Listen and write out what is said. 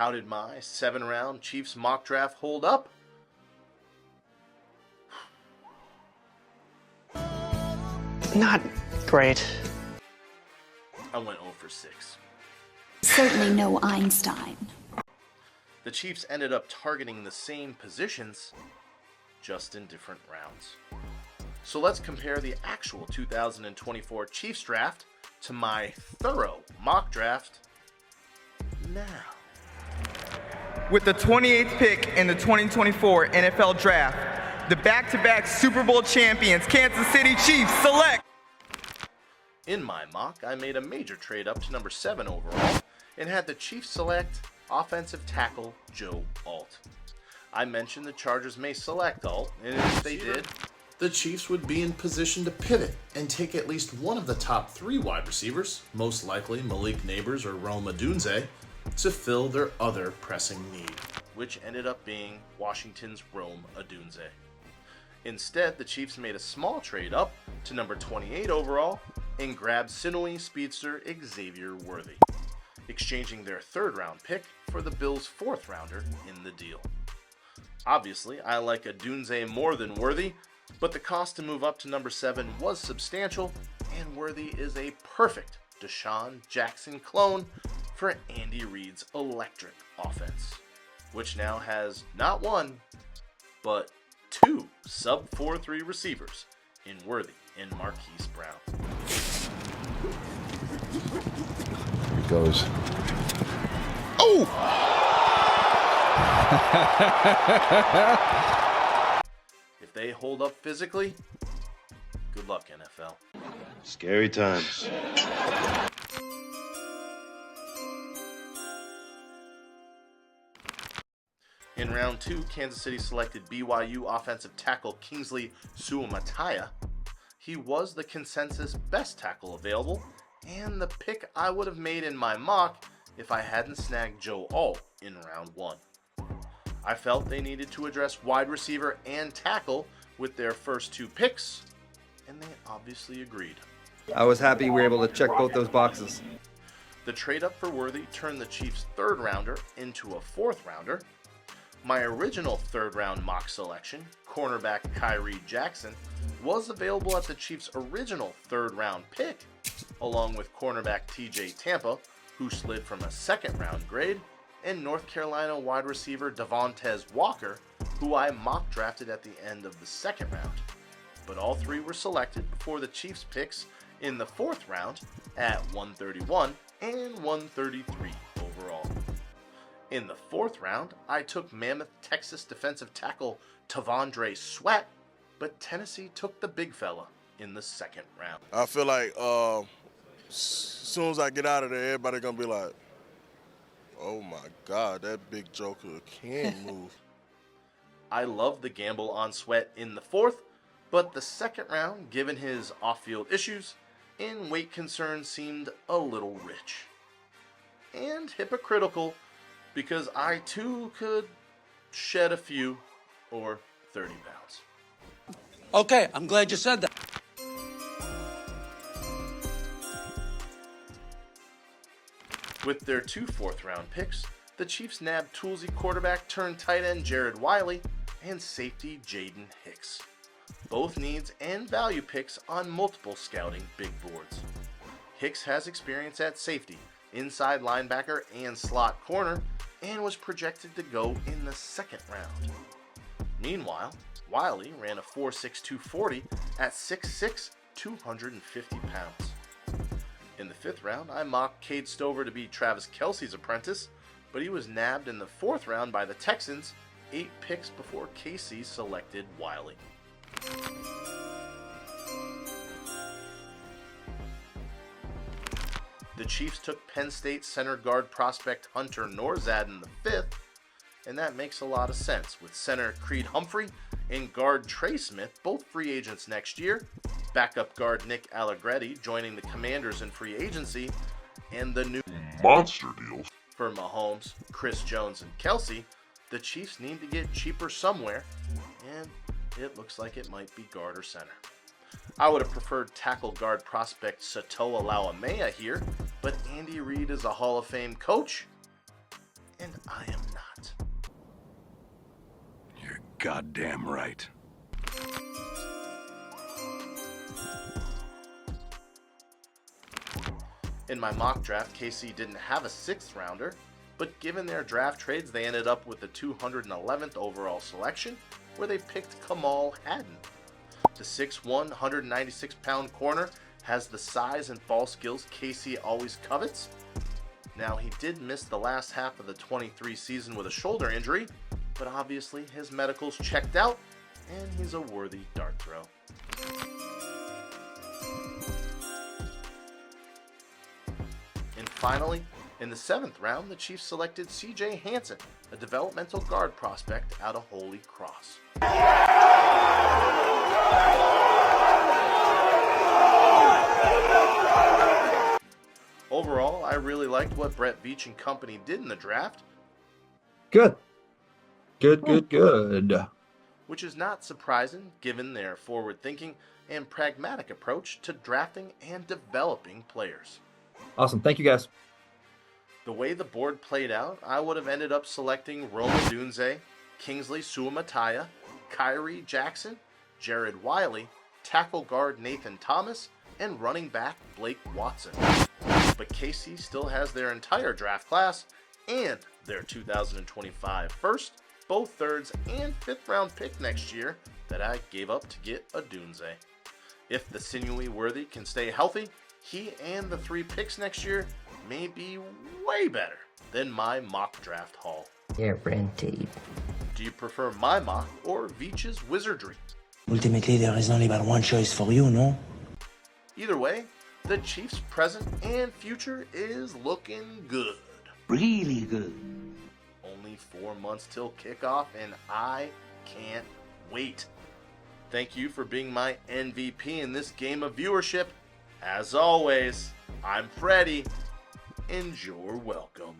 How did my 7-round Chiefs mock draft hold up? Not great. I went 0 for 6. Certainly no Einstein. The Chiefs ended up targeting the same positions, just in different rounds. So let's compare the actual 2024 Chiefs draft to my thorough mock draft now. With the 28th pick in the 2024 NFL Draft, the back-to-back Super Bowl champions Kansas City Chiefs select. In my mock, I made a major trade up to number 7 overall and had the Chiefs select offensive tackle Joe Alt. I mentioned the Chargers may select Alt, and if they did, the Chiefs would be in position to pivot and take at least one of the top 3 wide receivers, most likely Malik Neighbors or Rome Odunze, to fill their other pressing need, which ended up being Washington's Rome Odunze. Instead, the Chiefs made a small trade up to number 28 overall and grabbed sinewy speedster Xavier Worthy, exchanging their 3rd round pick for the Bills' 4th rounder in the deal. Obviously, I like Odunze more than Worthy, but the cost to move up to number 7 was substantial, and Worthy is a perfect Deshaun Jackson clone for Andy Reid's electric offense, which now has not 1, but 2 sub 4.3 receivers in Worthy and Marquise Brown. Here it goes. Oh! If they hold up physically, good luck, NFL. Scary times. In round 2, Kansas City selected BYU offensive tackle Kingsley Suamataia. He was the consensus best tackle available, and the pick I would have made in my mock if I hadn't snagged Joe Alt in round 1. I felt they needed to address wide receiver and tackle with their first 2 picks, and they obviously agreed. I was happy we were able to check both those boxes. The trade up for Worthy turned the Chiefs' 3rd rounder into a 4th rounder. My original 3rd round mock selection, cornerback Kyrie Jackson, was available at the Chiefs' original 3rd round pick, along with cornerback TJ Tampa, who slid from a 2nd round grade, and North Carolina wide receiver Devontae Walker, who I mock drafted at the end of the 2nd round. But all 3 were selected before the Chiefs' picks in the 4th round at 131 and 133 overall. In the 4th round, I took Mammoth, Texas defensive tackle Tavondre Sweat, but Tennessee took the big fella in the 2nd round. I feel like as soon as I get out of there, everybody gonna be like, oh my God, that big joker can move. I love the gamble on Sweat in the 4th, but the 2nd round, given his off-field issues and weight concerns, seemed a little rich. And hypocritical, because I too could shed a few or 30 pounds. Okay, I'm glad you said that. With their 2 4th round picks, the Chiefs nabbed Toolsy quarterback turned tight end Jared Wiley and safety Jaden Hicks. Both needs and value picks on multiple scouting big boards. Hicks has experience at safety, inside linebacker, and slot corner, and was projected to go in the 2nd round. Meanwhile, Wiley ran a 4.6 240 at 6'6", 250 pounds. In the 5th round, I mocked Cade Stover to be Travis Kelce's apprentice, but he was nabbed in the 4th round by the Texans, 8 picks before KC selected Wiley. The Chiefs took Penn State center guard prospect Hunter Norzad in the 5th, and that makes a lot of sense with center Creed Humphrey and guard Trey Smith, both free agents next year, backup guard Nick Allegretti joining the Commanders in free agency, and the new monster deals for Mahomes, Chris Jones, and Kelce. The Chiefs need to get cheaper somewhere, and it looks like it might be guard or center. I would have preferred tackle guard prospect Satoa Lauamea here, but Andy Reid is a Hall of Fame coach, and I am not. You're goddamn right. In my mock draft, KC didn't have a 6th rounder, but given their draft trades, they ended up with the 211th overall selection, where they picked Kamal Hadden. The 6'1", 196-pound corner has the size and ball skills KC always covets. Now, he did miss the last half of the 23 season with a shoulder injury, but obviously his medicals checked out, and he's a worthy dart throw. And finally, in the 7th round, the Chiefs selected CJ Hansen, a developmental guard prospect out of Holy Cross. Overall, I really liked what Brett Veach and company did in the draft. Good. Good. Which is not surprising given their forward-thinking and pragmatic approach to drafting and developing players. Awesome. Thank you, guys. The way the board played out, I would have ended up selecting Roma Dunze, Kingsley Suamataya, Kyrie Jackson, Jared Wiley, tackle guard Nathan Thomas, and running back Blake Watson. But KC still has their entire draft class and their 2025 first, both 3rd and 5th round pick next year that I gave up to get a Dunze. If the sinewy Worthy can stay healthy, he and the 3 picks next year may be way better than my mock draft haul. Guaranteed. Do you prefer my mock or Veach's wizardry? Ultimately, there is only but one choice for you, no? Either way, the Chiefs' present and future is looking good. Really good. Only 4 months till kickoff, and I can't wait. Thank you for being my MVP in this game of viewership. As always, I'm Freddie, and you're welcome.